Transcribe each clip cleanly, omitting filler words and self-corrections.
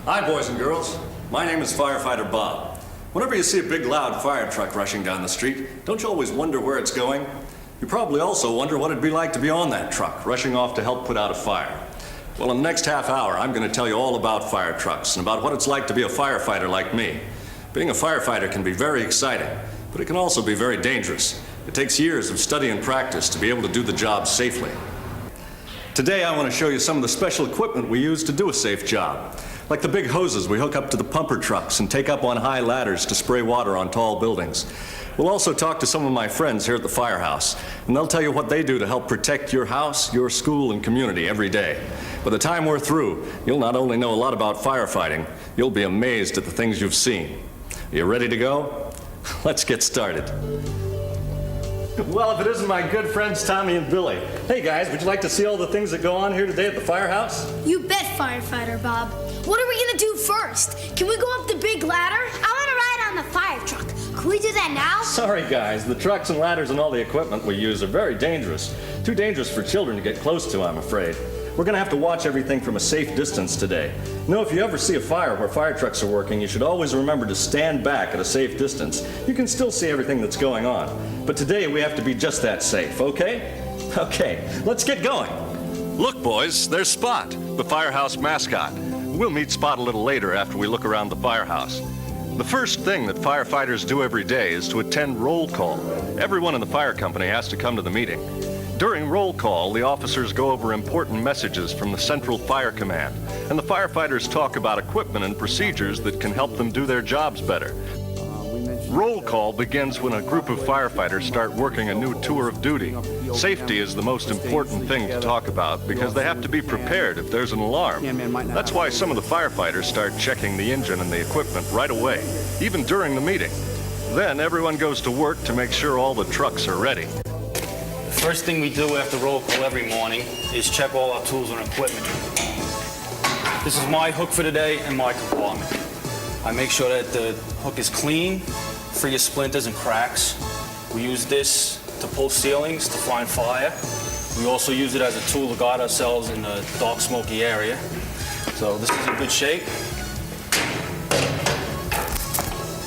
Hi, boys and girls. My name is Firefighter Bob. Whenever you see a big, loud fire truck rushing down the street, don't you always wonder where it's going? You probably also wonder what it'd be like to be on that truck, rushing off to help put out a fire. Well, in the next half hour, I'm going to tell you all about fire trucks and about what it's like to be a firefighter like me. Being a firefighter can be very exciting, but it can also be very dangerous. It takes years of study and practice to be able to do the job safely. Today, I want to show you some of the special equipment we use to do a safe job. Like the big hoses we hook up to the pumper trucks and take up on high ladders to spray water on tall buildings. We'll also talk to some of my friends here at the Firehouse, and they'll tell you what they do to help protect your house, your school, and community every day. By the time we're through, you'll not only know a lot about firefighting, you'll be amazed at the things you've seen. Are you ready to go? Let's get started. Well, if it isn't my good friends Tommy and Billy. Hey guys, would you like to see all the things that go on here today at the Firehouse? You bet, Firefighter Bob. What are we gonna do first? Can we go up the big ladder? I wanna ride on the fire truck. Can we do that now? Sorry guys, the trucks and ladders and all the equipment we use are very dangerous. Too dangerous for children to get close to, I'm afraid. We're gonna have to watch everything from a safe distance today. You know, if you ever see a fire where fire trucks are working, you should always remember to stand back at a safe distance. You can still see everything that's going on. But today we have to be just that safe, okay? Okay, let's get going. Look, boys, there's Spot, the Firehouse mascot. We'll meet Spot a little later after we look around the firehouse. The first thing that firefighters do every day is to attend roll call. Everyone in the fire company has to come to the meeting. During roll call, the officers go over important messages from the Central Fire Command, and the firefighters talk about equipment and procedures that can help them do their jobs better. Roll call begins when a group of firefighters start working a new tour of duty. Safety is the most important thing to talk about because they have to be prepared if there's an alarm. That's why some of the firefighters start checking the engine and the equipment right away, even during the meeting. Then everyone goes to work to make sure all the trucks are ready. The first thing we do after roll call every morning is check all our tools and equipment. This is my hook for today and my compartment. I make sure that the hook is clean, free of splinters and cracks. We use this to pull ceilings to find fire. We also use it as a tool to guide ourselves in a dark, smoky area. So this is in good shape.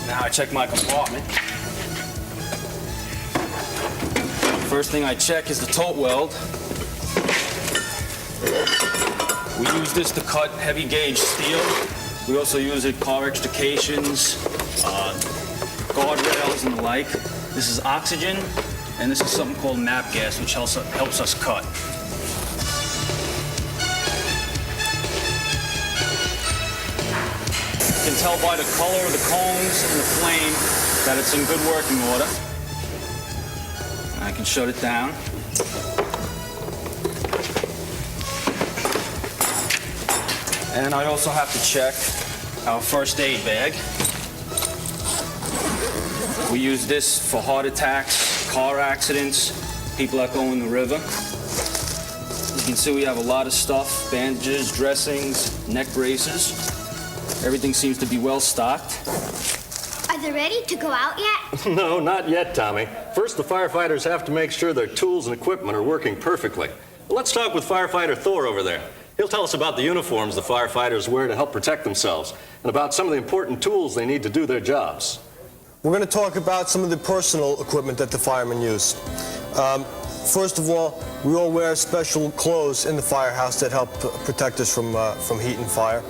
Now I check my compartment. First thing I check is the tote weld. We use this to cut heavy gauge steel. We also use it car extrications, guardrails and the like. This is oxygen, and this is something called nap gas, which helps us cut. You can tell by the color of the cones and the flame that it's in good working order. I can shut it down. And I also have to check our first aid bag. We use this for heart attacks, car accidents, people that go in the river. You can see we have a lot of stuff, bandages, dressings, neck braces. Everything seems to be well stocked. Are they ready to go out yet? No, not yet, Tommy. First, the firefighters have to make sure their tools and equipment are working perfectly. Let's talk with firefighter Thor over there. He'll tell us about the uniforms the firefighters wear to help protect themselves and about some of the important tools they need to do their jobs. We're going to talk about some of the personal equipment that the firemen use. first of all, we all wear special clothes in the firehouse that help protect us from heat and fire.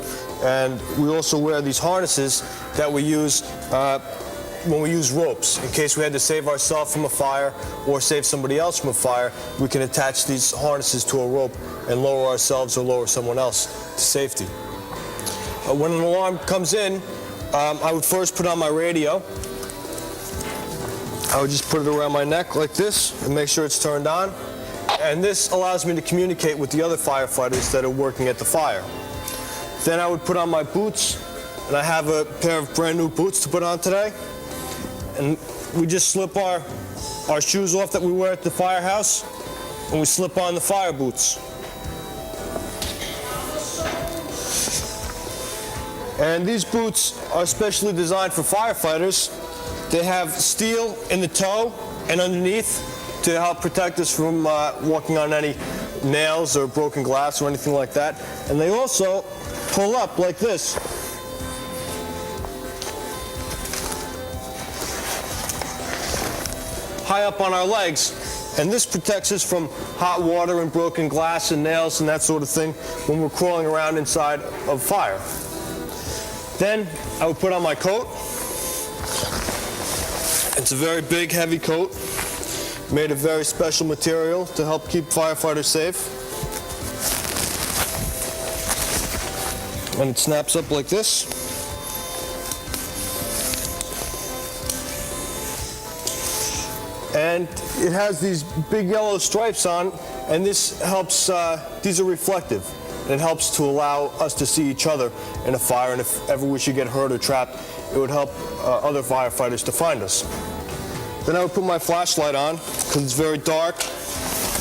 And we also wear these harnesses that we use when we use ropes. In case we had to save ourselves from a fire or save somebody else from a fire, we can attach these harnesses to a rope and lower ourselves or lower someone else to safety. When an alarm comes in, I would first put on my radio. I would just put it around my neck like this and make sure it's turned on. And this allows me to communicate with the other firefighters that are working at the fire. Then I would put on my boots, and I have a pair of brand new boots to put on today. And we just slip our shoes off that we wear at the firehouse, and we slip on the fire boots. And these boots are specially designed for firefighters. They have steel in the toe and underneath to help protect us from walking on any nails or broken glass or anything like that. And they also pull up like this. High up on our legs. And this protects us from hot water and broken glass and nails and that sort of thing when we're crawling around inside of fire. Then I would put on my coat. It's a very big, heavy coat, made of very special material to help keep firefighters safe. And it snaps up like this. And it has these big yellow stripes on, and this helps, these are reflective. And it helps to allow us to see each other in a fire, and if ever we should get hurt or trapped, it would help other firefighters to find us. Then I would put my flashlight on, because it's very dark.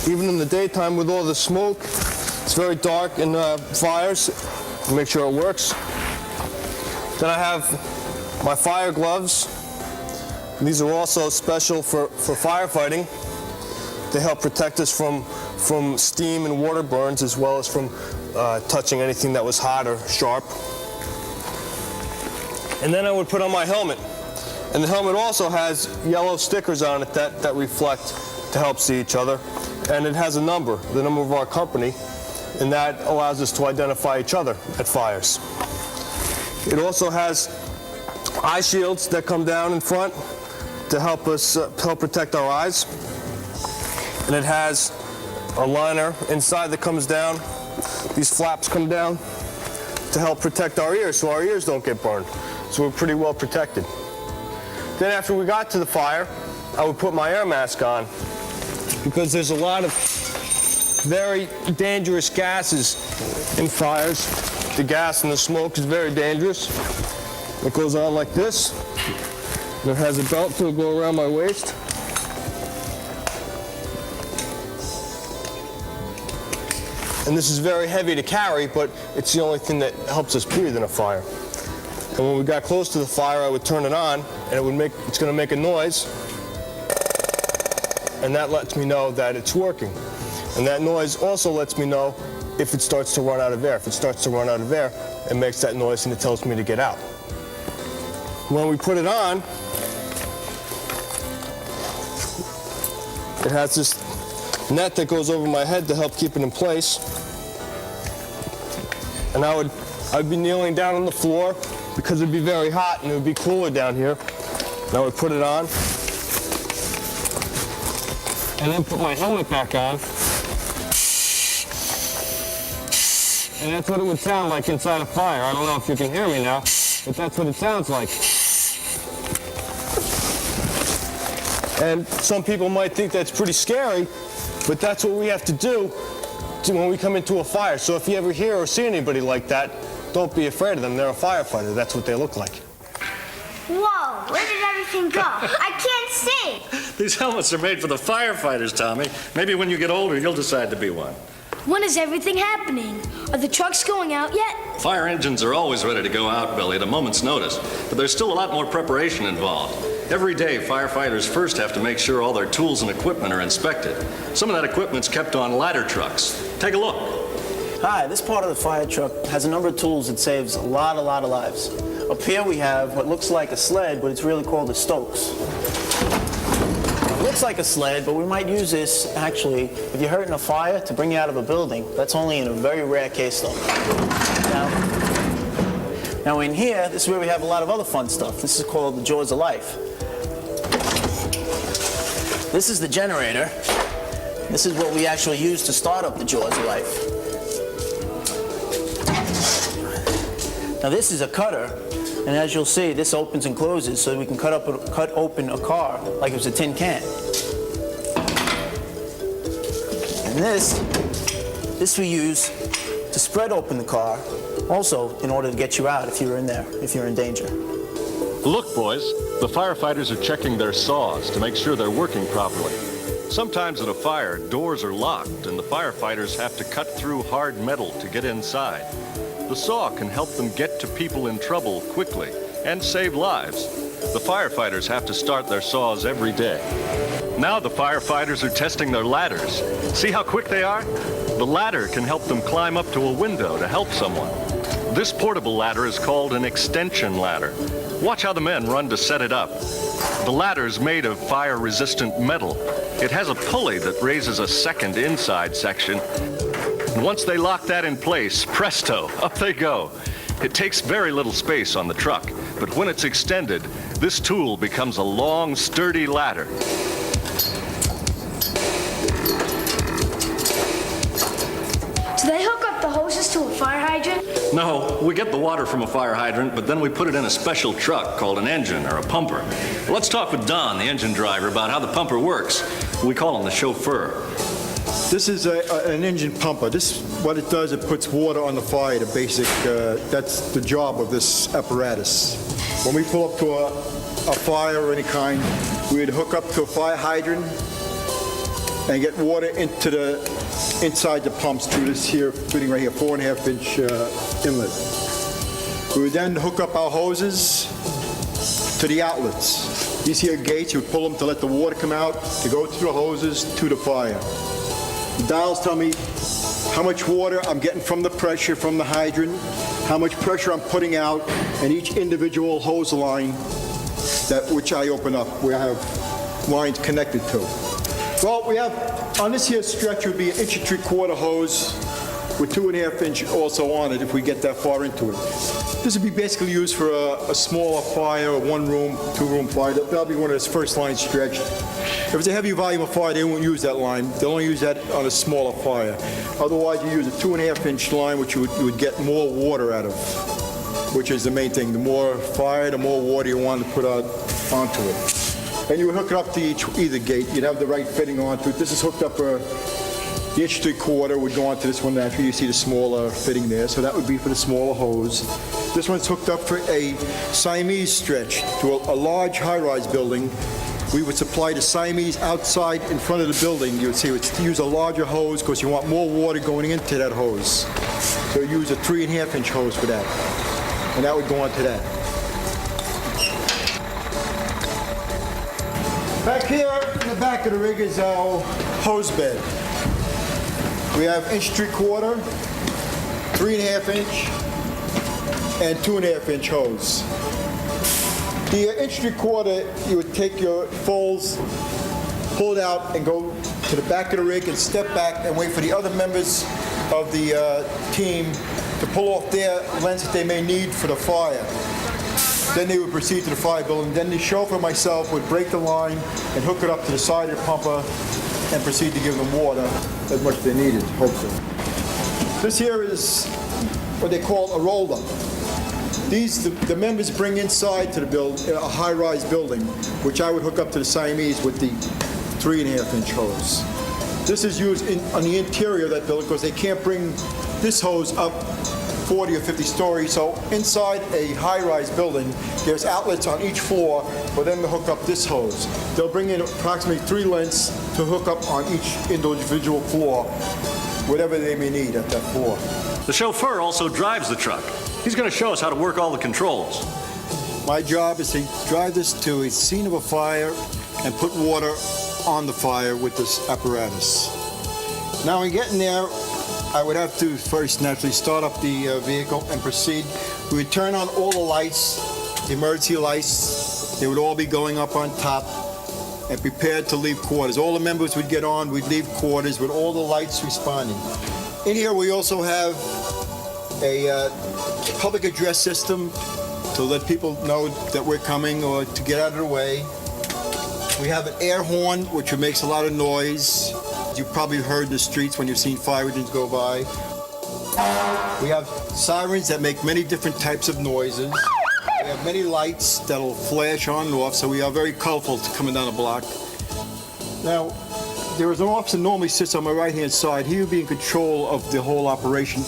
Even in the daytime with all the smoke, it's very dark in fires. Make sure it works. Then I have my fire gloves. These are also special for firefighting. They help protect us from steam and water burns, as well as from touching anything that was hot or sharp. And then I would put on my helmet. And the helmet also has yellow stickers on it that reflect to help see each other. And it has a number, the number of our company, and that allows us to identify each other at fires. It also has eye shields that come down in front to help us help protect our eyes. And it has a liner inside that comes down. These flaps come down to help protect our ears so our ears don't get burned. So we're pretty well protected. Then after we got to the fire, I would put my air mask on because there's a lot of very dangerous gases in fires. The gas and the smoke is very dangerous. It goes on like this. And it has a belt to go around my waist. And this is very heavy to carry, but it's the only thing that helps us breathe in a fire. And when we got close to the fire, I would turn it on, and it's going to make a noise. And that lets me know that it's working. And that noise also lets me know if it starts to run out of air. If it starts to run out of air, it makes that noise and it tells me to get out. When we put it on, it has this net that goes over my head to help keep it in place. And I'd be kneeling down on the floor because it'd be very hot and it would be cooler down here. And I would put it on. And then put my helmet back on. And that's what it would sound like inside a fire. I don't know if you can hear me now, but that's what it sounds like. And some people might think that's pretty scary, but that's what we have to do when we come into a fire. So if you ever hear or see anybody like that, don't be afraid of them. They're a firefighter. That's what they look like. Whoa, where did everything go? I can't see. These helmets are made for the firefighters, Tommy. Maybe when you get older, you'll decide to be one. When is everything happening? Are the trucks going out yet? Fire engines are always ready to go out, Billy, at a moment's notice. But there's still a lot more preparation involved. Every day, firefighters first have to make sure all their tools and equipment are inspected. Some of that equipment's kept on ladder trucks. Take a look. Hi, this part of the fire truck has a number of tools that saves a lot of lives. Up here we have what looks like a sled, but it's really called a Stokes. looks like a sled, but we might use this, actually, if you're hurt in a fire, to bring you out of a building. That's only in a very rare case, though. Now in here, this is where we have a lot of other fun stuff. This is called the Jaws of Life. This is the generator. This is what we actually use to start up the Jaws of Life. Now this is a cutter, and as you'll see, this opens and closes so we can cut open a car like it was a tin can. And this we use to spread open the car, also in order to get you out if you're in there, if you're in danger. Look, boys, the firefighters are checking their saws to make sure they're working properly. Sometimes at a fire, doors are locked and the firefighters have to cut through hard metal to get inside. The saw can help them get to people in trouble quickly and save lives. The firefighters have to start their saws every day. Now the firefighters are testing their ladders. See how quick they are? The ladder can help them climb up to a window to help someone. This portable ladder is called an extension ladder. Watch how the men run to set it up. The ladder is made of fire-resistant metal. It has a pulley that raises a second inside section. And once they lock that in place, presto, up they go. It takes very little space on the truck, but when it's extended, this tool becomes a long, sturdy ladder. Do they hook up the hoses to a fire hydrant? No, we get the water from a fire hydrant, but then we put it in a special truck called an engine or a pumper. Let's talk with Don, the engine driver, about how the pumper works. We call him the chauffeur. This is an engine pumper. What it does, it puts water on the fire, the basic, that's the job of this apparatus. When we pull up to a fire of any kind, we would hook up to a fire hydrant and get water inside the pumps through this here, fitting right here, 4.5-inch inlet. We would then hook up our hoses to the outlets. These here gates, you would pull them to let the water come out, to go through the hoses to the fire. The dials tell me how much water I'm getting from the pressure from the hydrant, how much pressure I'm putting out, and each individual hose line which I open up, where I have lines connected to. Well, we have, on this here stretch would be an 1.75-inch hose with 2.5-inch also on it if we get that far into it. This would be basically used for a smaller fire, a 1-room, 2-room fire. That'll be one of those first line stretched. If it's a heavy volume of fire, they won't use that line. They'll only use that on a smaller fire. Otherwise, you use a 2.5-inch line, which you would get more water out of, which is the main thing. The more fire, the more water you want to put out onto it. And you would hook it up to either gate. You'd have the right fitting onto it. This is hooked up the 1.75-inch would go onto this one naturally. You see the smaller fitting there, so that would be for the smaller hose. This one's hooked up for a Siamese stretch to a large high-rise building. We would supply the Siamese outside in front of the building. You would see it's to use a larger hose because you want more water going into that hose. So you use a 3.5-inch hose for that, and that would go onto that. Back here in the back of the rig is our hose bed. We have 1.75-inch, 3.5-inch, and 2.5-inch hose. The 1.75-inch, you would take your folds, pull it out, and go to the back of the rig and step back and wait for the other members of the team to pull off their lengths that they may need for the fire. Then they would proceed to the fire building. Then the chauffeur, myself, would break the line and hook it up to the side of the pumper and proceed to give them water as much as they needed, hopefully. This here is what they call a roll-up. The members bring inside to the a high-rise building, which I would hook up to the Siamese with the 3.5-inch hose. This is used on the interior of that building because they can't bring this hose up 40 or 50 stories. So inside a high-rise building, there's outlets on each floor for them to hook up this hose. They'll bring in approximately 3 lengths to hook up on each individual floor, whatever they may need at that floor. The chauffeur also drives the truck. He's going to show us how to work all the controls. My job is to drive this to a scene of a fire and put water on the fire with this apparatus. Now in getting there, I would have to first naturally start up the vehicle and proceed. We would turn on all the lights, the emergency lights. They would all be going up on top. and prepared to leave quarters. All the members would get on, we'd leave quarters with all the lights responding. In here, we also have a public address system to let people know that we're coming or to get out of the way. We have an air horn, which makes a lot of noise. You've probably heard in the streets when you've seen fire engines go by. We have sirens that make many different types of noises. We have many lights that'll flash on and off, so we are very colorful coming down the block. Now, there is an officer normally sits on my right-hand side. He will be in control of the whole operation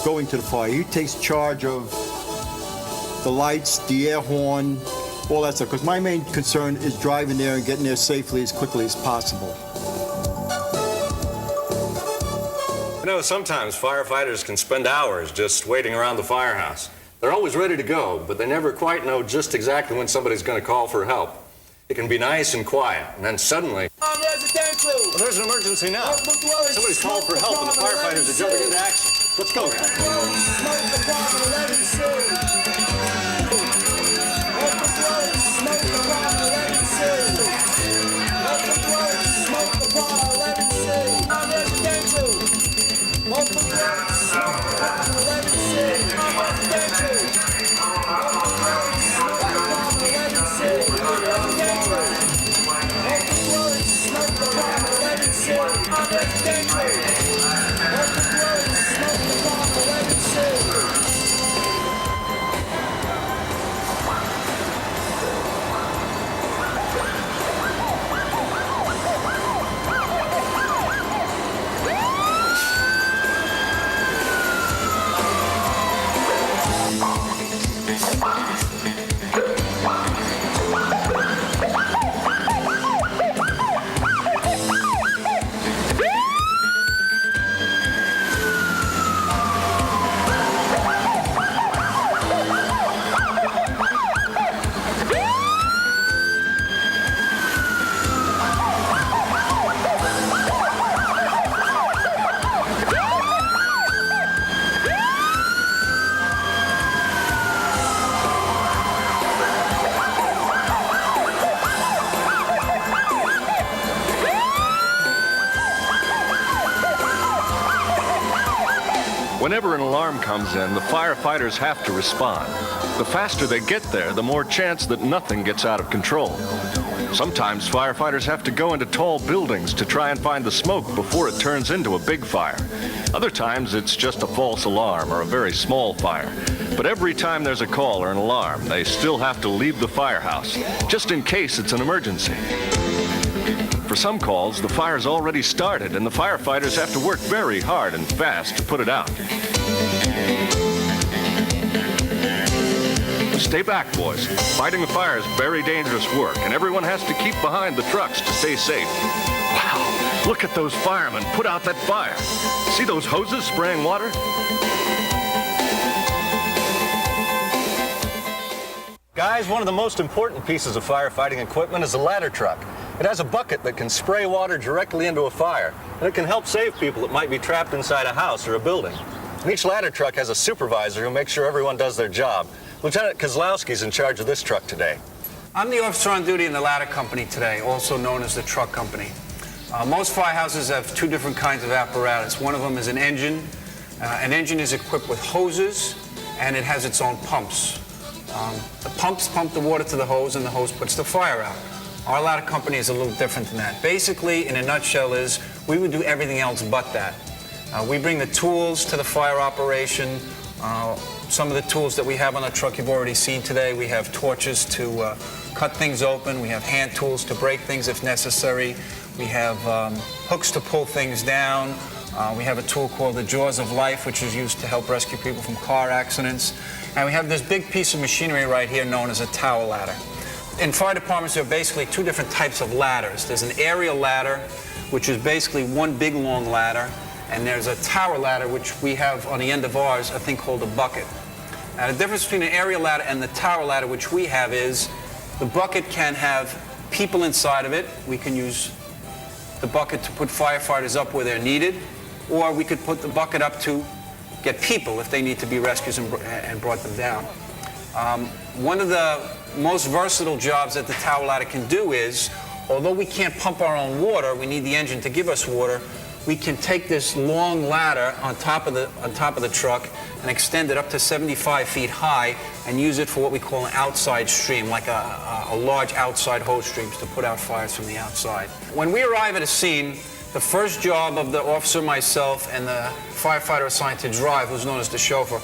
going to the fire. He takes charge of the lights, the air horn, all that stuff, because my main concern is driving there and getting there safely as quickly as possible. You know, sometimes firefighters can spend hours just waiting around the firehouse. They're always ready to go, but they never quite know just exactly when somebody's going to call for help. It can be nice and quiet, and then suddenly... Well, there's an emergency now. Somebody's called for help, and the firefighters are jumping into action. Let's go, Whenever an alarm comes in, the firefighters have to respond. The faster they get there, the more chance that nothing gets out of control. Sometimes firefighters have to go into tall buildings to try and find the smoke before it turns into a big fire. Other times it's just a false alarm or a very small fire. But every time there's a call or an alarm, they still have to leave the firehouse, just in case it's an emergency. For some calls, the fire's already started, and the firefighters have to work very hard and fast to put it out. Stay back, boys. Fighting a fire is very dangerous work, and everyone has to keep behind the trucks to stay safe. Wow, look at those firemen put out that fire. See those hoses spraying water? Guys, one of the most important pieces of firefighting equipment is a ladder truck. It has a bucket that can spray water directly into a fire, and it can help save people that might be trapped inside a house or a building. And each ladder truck has a supervisor who makes sure everyone does their job. Lieutenant Kozlowski's in charge of this truck today. I'm the officer on duty in the ladder company today, also known as the truck company. Most firehouses have two different kinds of apparatus. One of them is an engine. An engine is equipped with hoses, and it has its own pumps. The pumps pump the water to the hose, and the hose puts the fire out. Our ladder company is a little different than that. Basically, in a nutshell, is we would do everything else but that. We bring the tools to the fire operation. Some of the tools that we have on the truck you've already seen today. We have torches to cut things open. We have hand tools to break things if necessary. We have hooks to pull things down. We have a tool called the Jaws of Life, which is used to help rescue people from car accidents. And we have this big piece of machinery right here known as a tower ladder. In fire departments, there are basically two different types of ladders. There's an aerial ladder, which is basically one big long ladder, and there's a tower ladder, which we have on the end of ours, a thing called a bucket. Now, the difference between an aerial ladder and the tower ladder, which we have, is the bucket can have people inside of it. We can use the bucket to put firefighters up where they're needed, or we could put the bucket up to get people if they need to be rescued and brought them down. One of the most versatile jobs that the tower ladder can do is although we can't pump our own water, we need the engine to give us water, we can take this long ladder on top of the truck and extend it up to 75 feet high and use it for what we call an outside stream, like a large outside hose streams to put out fires from the outside. When we arrive at a scene, the first job of the officer, myself, and the firefighter assigned to drive, who's known as the chauffeur,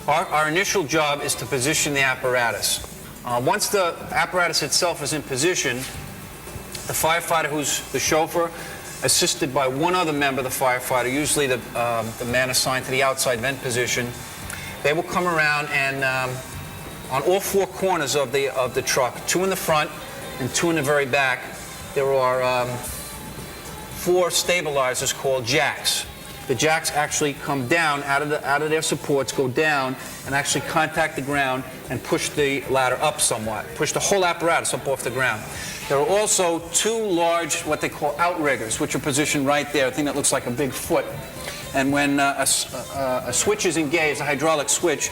our initial job is to position the apparatus. Once the apparatus itself is in position, the firefighter, who's the chauffeur, assisted by one other member of the firefighter, usually the man assigned to the outside vent position, they will come around and on all four corners of the truck, two in the front and two in the very back, there are four stabilizers called jacks. The jacks actually come down out of their supports, go down, and actually contact the ground and push the ladder up somewhat, push the whole apparatus up off the ground. There are also two large, what they call outriggers, which are positioned right there, a thing that looks like a big foot. And when a switch is engaged, a hydraulic switch,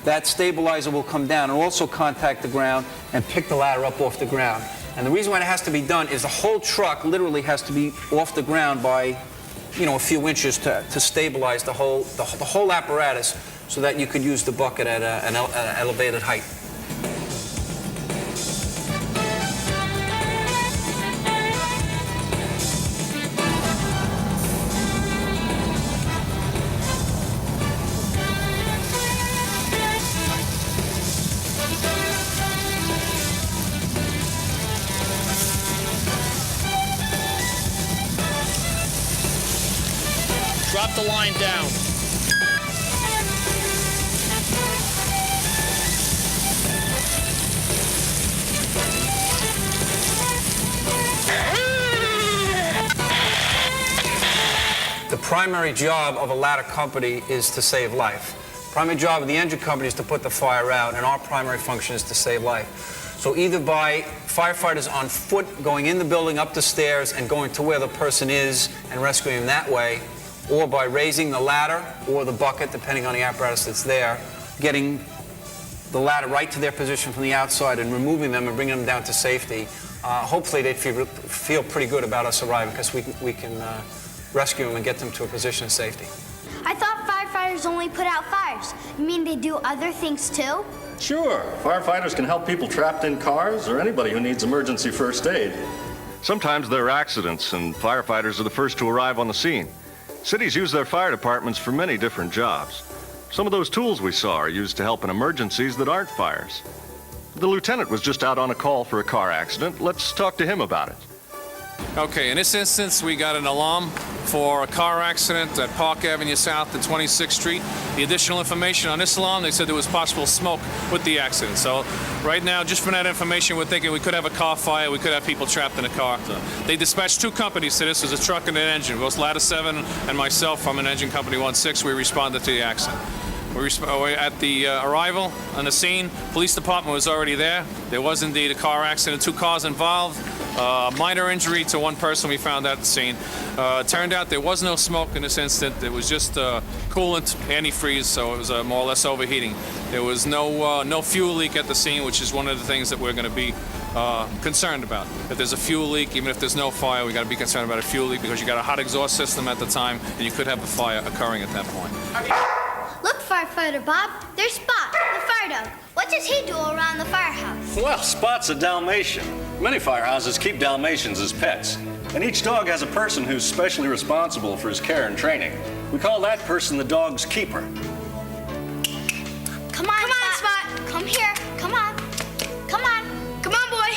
that stabilizer will come down and also contact the ground and pick the ladder up off the ground. And the reason why it has to be done is the whole truck literally has to be off the ground by, a few inches to stabilize the whole apparatus so that you could use the bucket at an elevated height. Drop the line down. The primary job of a ladder company is to save life. The primary job of the engine company is to put the fire out, and our primary function is to save life. So either by firefighters on foot going in the building, up the stairs, and going to where the person is and rescuing them that way, or by raising the ladder or the bucket, depending on the apparatus that's there, getting the ladder right to their position from the outside and removing them and bringing them down to safety. Hopefully they'd feel pretty good about us arriving because we can rescue them and get them to a position of safety. I thought firefighters only put out fires. You mean they do other things too? Sure, firefighters can help people trapped in cars or anybody who needs emergency first aid. Sometimes there are accidents, and firefighters are the first to arrive on the scene. Cities use their fire departments for many different jobs. Some of those tools we saw are used to help in emergencies that aren't fires. The lieutenant was just out on a call for a car accident. Let's talk to him about it. Okay, in this instance, we got an alarm for a car accident at Park Avenue South and 26th Street. The additional information on this alarm, they said there was possible smoke with the accident. So right now, just from that information, we're thinking we could have a car fire, we could have people trapped in a car. So they dispatched two companies to this. There's a truck and an engine. Both Ladder 7 and myself from an engine company 16, we responded to the accident. At the arrival on the scene, police department was already there. There was indeed a car accident, two cars involved. Minor injury to one person we found at the scene. Turned out there was no smoke in this instant. It was just coolant, antifreeze, so it was more or less overheating. There was no fuel leak at the scene, which is one of the things that we're going to be concerned about. If there's a fuel leak, even if there's no fire, we got to be concerned about a fuel leak because you got a hot exhaust system at the time, and you could have a fire occurring at that point. Look, Firefighter Bob, there's Spot, the fire dog. What does he do around the firehouse? Well, Spot's a Dalmatian. Many firehouses keep Dalmatians as pets, and each dog has a person who's specially responsible for his care and training. We call that person the dog's keeper. Come on, Spot. Come here. Come on. Come on. Come on, boy.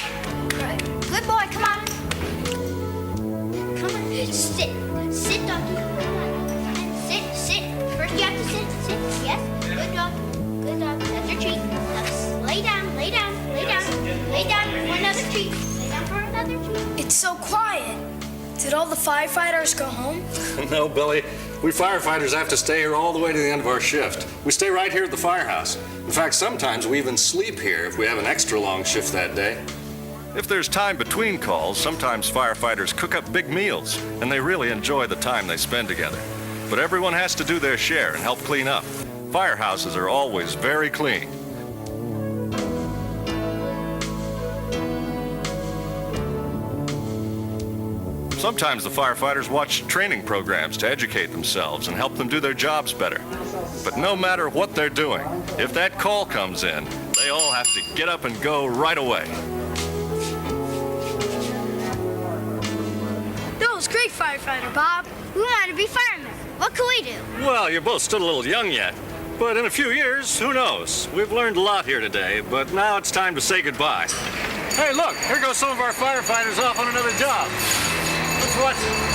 Right. Good boy. Come on. Come on. Sit. Sit, doggy. Sit. First you have to sit. Yes. Good dog. Good dog. That's your treat. Now lay down. Lay down for another treat. Lay down for another treat. It's so quiet. Did all the firefighters go home? No, Billy. We firefighters have to stay here all the way to the end of our shift. We stay right here at the firehouse. In fact, sometimes we even sleep here if we have an extra long shift that day. If there's time between calls, sometimes firefighters cook up big meals, and they really enjoy the time they spend together. But everyone has to do their share and help clean up. Firehouses are always very clean. Sometimes the firefighters watch training programs to educate themselves and help them do their jobs better. But no matter what they're doing, if that call comes in, they all have to get up and go right away. That was great, firefighter Bob. We want to be firemen. What can we do? Well, you're both still a little young yet. But in a few years, who knows? We've learned a lot here today, but now it's time to say goodbye. Hey, look, here goes some of our firefighters off on another job. Let's watch.